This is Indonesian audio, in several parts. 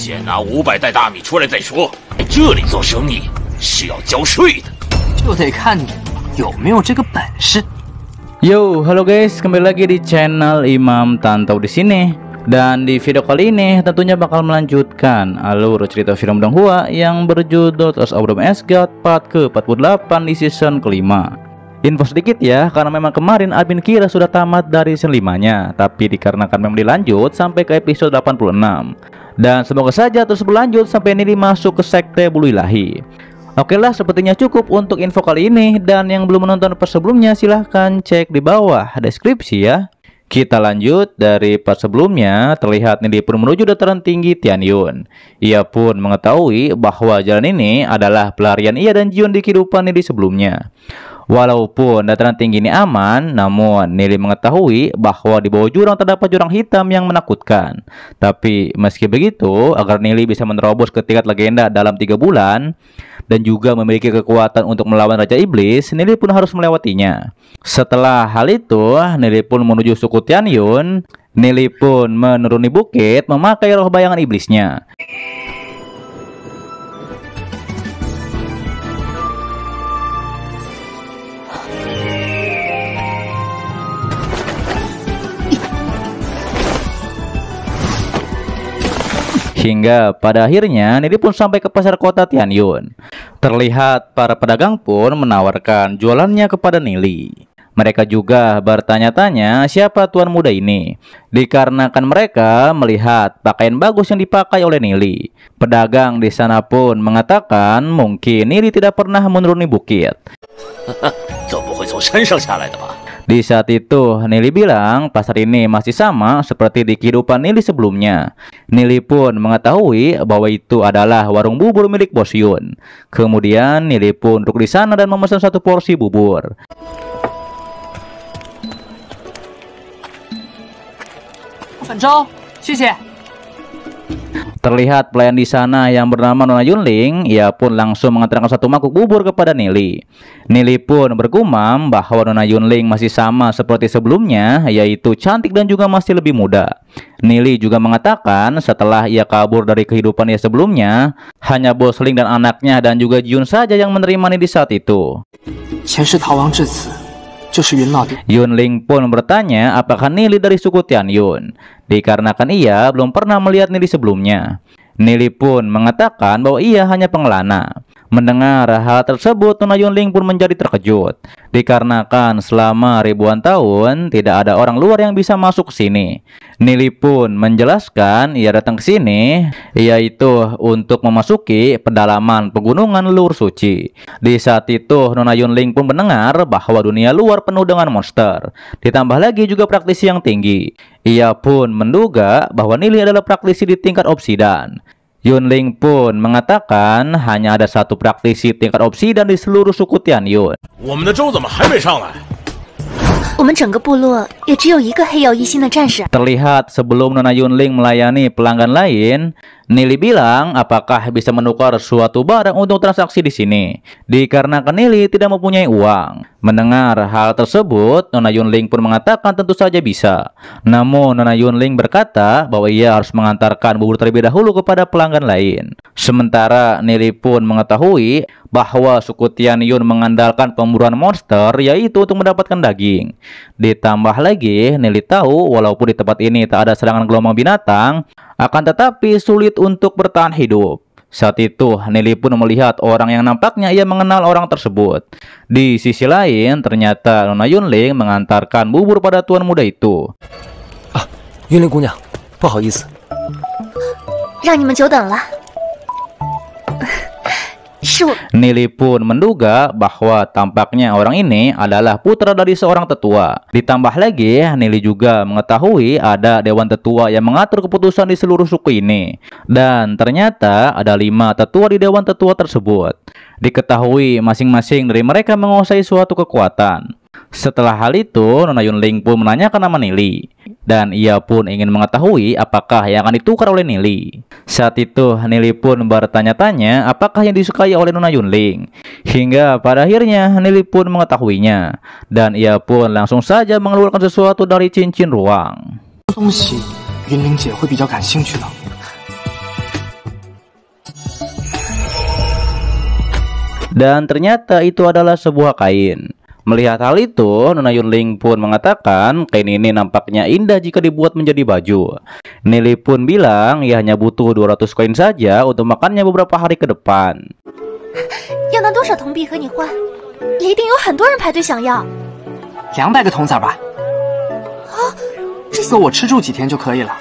先拿500袋大米出来再说。在这里做生意是要交税的，就得看你有没有这个本事。Yo, halo guys, kembali lagi di channel Imam Tantau di sini. Dan di video kali ini tentunya bakal melanjutkan alur cerita film Donghua yang berjudul Tales of Dome Asgard part ke-48 di season kelima. Info sedikit ya, karena memang kemarin admin kira sudah tamat dari season 5-nya, tapi dikarenakan memang dilanjut sampai ke episode 86. Dan semoga saja terus berlanjut sampai Nili masuk ke sekte bulu ilahi. Oke lah, sepertinya cukup untuk info kali ini. Dan yang belum menonton part sebelumnya silahkan cek di bawah deskripsi ya. Kita lanjut dari part sebelumnya. Terlihat Nili pun menuju dataran tinggi Tianyun. Ia pun mengetahui bahwa jalan ini adalah pelarian ia dan Jiun di kehidupan Nili sebelumnya. Walaupun dataran tinggi ini aman, namun Nili mengetahui bahwa di bawah jurang terdapat jurang hitam yang menakutkan. Tapi meski begitu, agar Nili bisa menerobos ke tingkat legenda dalam 3 bulan dan juga memiliki kekuatan untuk melawan Raja Iblis, Nili pun harus melewatinya. Setelah hal itu, Nili pun menuju suku Tianyun. Nili pun menuruni bukit memakai roh bayangan iblisnya. Hingga pada akhirnya Nili pun sampai ke pasar kota Tianyun. Terlihat para pedagang pun menawarkan jualannya kepada Nili. Mereka juga bertanya-tanya siapa tuan muda ini, dikarenakan mereka melihat pakaian bagus yang dipakai oleh Nili. Pedagang di sana pun mengatakan mungkin Nili tidak pernah menuruni bukit. Di saat itu Nili bilang pasar ini masih sama seperti di kehidupan Nili sebelumnya. Nili pun mengetahui bahwa itu adalah warung bubur milik Bos Yun. Kemudian Nili pun duduk di sana dan memesan 1 porsi bubur. Terlihat pelayan di sana yang bernama Nona Yunling. Ia pun langsung mengantarkan 1 mangkuk bubur kepada Nili. Nili pun bergumam bahwa Nona Yunling masih sama seperti sebelumnya, yaitu cantik dan juga masih lebih muda. Nili juga mengatakan setelah ia kabur dari kehidupan ia sebelumnya, hanya Bos Ling dan anaknya dan juga Jiun saja yang menerima Nili saat itu. Yunling pun bertanya apakah Nili dari suku Tianyun, dikarenakan ia belum pernah melihat Nili sebelumnya. Nili pun mengatakan bahwa ia hanya pengelana. Mendengar hal tersebut, Nona Yunling pun menjadi terkejut, dikarenakan selama ribuan tahun tidak ada orang luar yang bisa masuk ke sini. Nili pun menjelaskan ia datang ke sini yaitu untuk memasuki pedalaman pegunungan Lur Suci. Di saat itu Nona Yunling pun mendengar bahwa dunia luar penuh dengan monster, ditambah lagi juga praktisi yang tinggi. Ia pun menduga bahwa Nili adalah praktisi di tingkat obsidian. Yunling pun mengatakan hanya ada 1 praktisi tingkat obsidian di seluruh suku Tianyun. Terlihat sebelum Nona Yunling melayani pelanggan lain, Nili bilang apakah bisa menukar suatu barang untuk transaksi di sini, dikarenakan Nili tidak mempunyai uang. Mendengar hal tersebut, Nona Yunling pun mengatakan tentu saja bisa. Namun Nona Yunling berkata bahwa ia harus mengantarkan bubur terlebih dahulu kepada pelanggan lain. Sementara Nili pun mengetahui bahwa suku Tianyun mengandalkan pemburuan monster, yaitu untuk mendapatkan daging. Ditambah lagi Nili tahu walaupun di tempat ini tak ada serangan gelombang binatang, akan tetapi sulit untuk bertahan hidup. Saat itu Nili pun melihat orang yang nampaknya ia mengenal orang tersebut. Di sisi lain ternyata Nona Yunling mengantarkan bubur pada tuan muda itu. Yunling 姑娘，不好意思，让你们久等了。 Nili pun menduga bahwa tampaknya orang ini adalah putra dari seorang tetua. Ditambah lagi, Nili juga mengetahui ada dewan tetua yang mengatur keputusan di seluruh suku ini. Dan ternyata ada 5 tetua di dewan tetua tersebut. Diketahui masing-masing dari mereka menguasai suatu kekuatan. Setelah hal itu, Nona Yunling pun menanyakan nama Nili. Dan ia pun ingin mengetahui apakah yang akan ditukar oleh Nili. Saat itu Nili pun bertanya-tanya apakah yang disukai oleh Nona Yunling. Hingga pada akhirnya Nili pun mengetahuinya. Dan ia pun langsung saja mengeluarkan sesuatu dari cincin ruang. Dan ternyata itu adalah sebuah kain. Melihat hal itu, Nona Yunling pun mengatakan kain ini nampaknya indah jika dibuat menjadi baju. Nili pun bilang ia hanya butuh 200 koin saja untuk makannya beberapa hari ke depan. 要拿多少铜币和你换？一定有很多人排队想要。200个铜子吧。够我吃住几天就可以了。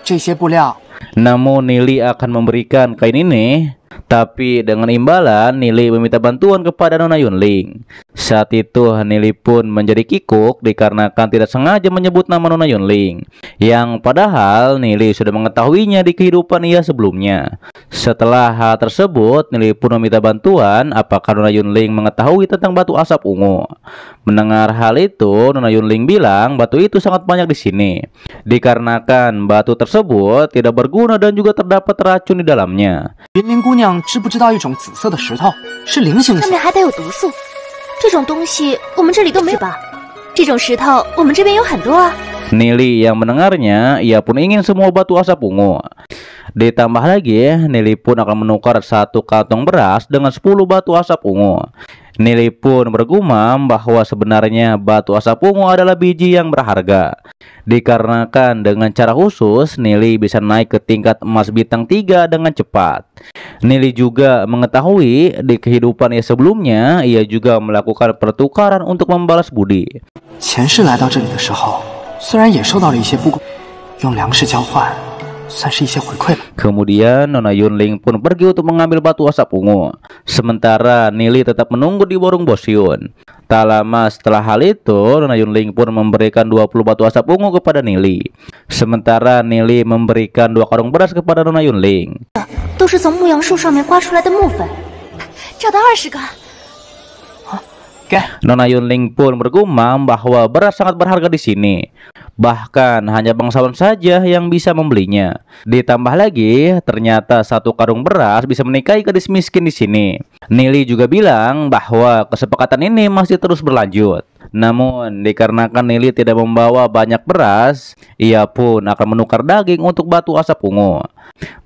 这些布料。Namun Nili akan memberikan kain ini, tapi dengan imbalan Nili meminta bantuan kepada Nona Yunling. Saat itu Nili pun menjadi kikuk dikarenakan tidak sengaja menyebut nama Nona Yunling, yang padahal Nili sudah mengetahuinya di kehidupan ia sebelumnya. Setelah hal tersebut, Nili pun meminta bantuan apakah Nona Yunling mengetahui tentang batu asap ungu. Mendengar hal itu, Nona Yunling bilang batu itu sangat banyak di sini, dikarenakan batu tersebut tidak berguna dan juga terdapat racun di dalamnya. 云林姑娘知不知道一种紫色的石头是灵性上面还带有毒素，这种东西我们这里都没有吧？这种石头我们这边有很多啊。 Nili yang mendengarnya, ia pun ingin semua batu asap ungu. Ditambah lagi, Nili pun akan menukar 1 kantong beras dengan 10 batu asap ungu. Nili pun bergumam bahwa sebenarnya batu asap ungu adalah biji yang berharga. Dikarenakan dengan cara khusus, Nili bisa naik ke tingkat emas bintang 3 dengan cepat. Nili juga mengetahui di kehidupan ia sebelumnya, ia juga melakukan pertukaran untuk membalas budi. 前世来到这里的时候，虽然也受到了一些不公，用粮食交换，算是一些回馈吧。 Kemudian Nona Yunling pun pergi untuk mengambil batu asap ungu. Sementara Nili tetap menunggu di warung Bos Yun. Tak lama setelah hal itu, Nona Yunling pun memberikan 20 batu asap ungu kepada Nili. Sementara Nili memberikan 2 karung beras kepada Nona Yunling. 都是从牧羊树上面刮出来的木粉，找到20个。 Nona Yunling pun bergumam bahwa beras sangat berharga di sini. Bahkan hanya bangsawan saja yang bisa membelinya. Ditambah lagi, ternyata 1 karung beras bisa menikahi gadis miskin di sini. Nili juga bilang bahwa kesepakatan ini masih terus berlanjut. Namun, dikarenakan Nili tidak membawa banyak beras, ia pun akan menukar daging untuk batu asap ungu.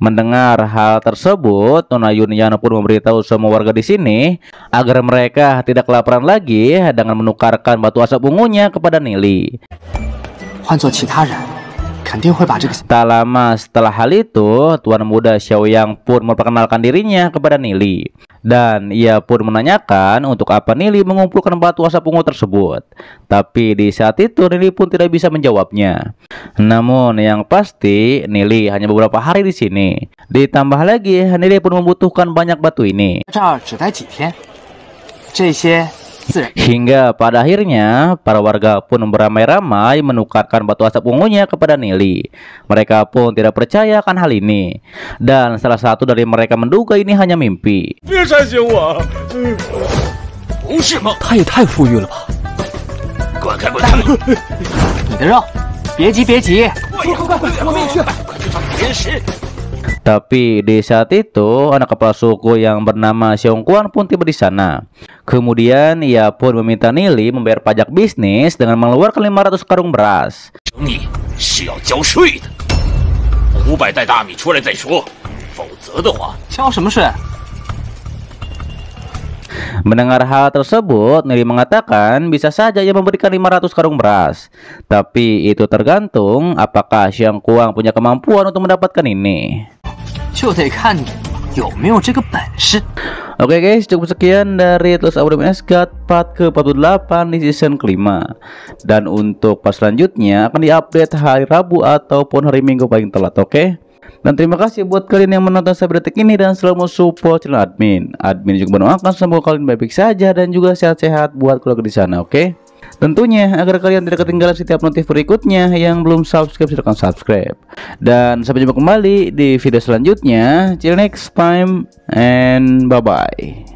Mendengar hal tersebut, Nona Yunling pun memberitahu semua warga di sini agar mereka tidak kelaparan lagi dengan menukarkan batu asap ungunya kepada Nili. Tak lama setelah hal itu, Tuan Muda Xiaoyang pun memperkenalkan dirinya kepada Nili. Dan ia pun menanyakan untuk apa Nili mengumpulkan batu asap ungu tersebut. Tapi di saat itu Nili pun tidak bisa menjawabnya. Namun yang pasti Nili hanya beberapa hari di sini. Ditambah lagi Nili pun membutuhkan banyak batu ini. Hingga pada akhirnya para warga pun beramai-ramai menukarkan batu asap ungunya kepada Nili. Mereka pun tidak percaya akan hal ini. Dan salah satu dari mereka menduga ini hanya mimpi. Tapi di saat itu anak kepala suku yang bernama Xiong Kuan pun tiba di sana. Kemudian ia pun meminta Nili membayar pajak bisnis dengan mengeluarkan 500 karung beras. Mendengar hal tersebut, Nili mengatakan bisa saja ia memberikan 500 karung beras. Tapi itu tergantung apakah Xiong Kuan punya kemampuan untuk mendapatkan ini. Oke guys, cukup sekian dari Tales of Awdom Esgard part ke-48 di season kelima. Dan untuk part selanjutnya akan diupdate hari Rabu ataupun hari Minggu paling telat, oke? Dan terima kasih buat kalian yang menonton sampai detik ini dan selalu support channel admin. Admin juga mendoakan semoga kalian baik-baik saja dan juga sehat-sehat buat keluarga di sana, oke? Tentunya agar kalian tidak ketinggalan setiap notif berikutnya, yang belum subscribe silahkan subscribe. Dan sampai jumpa kembali di video selanjutnya. Till next time and bye bye.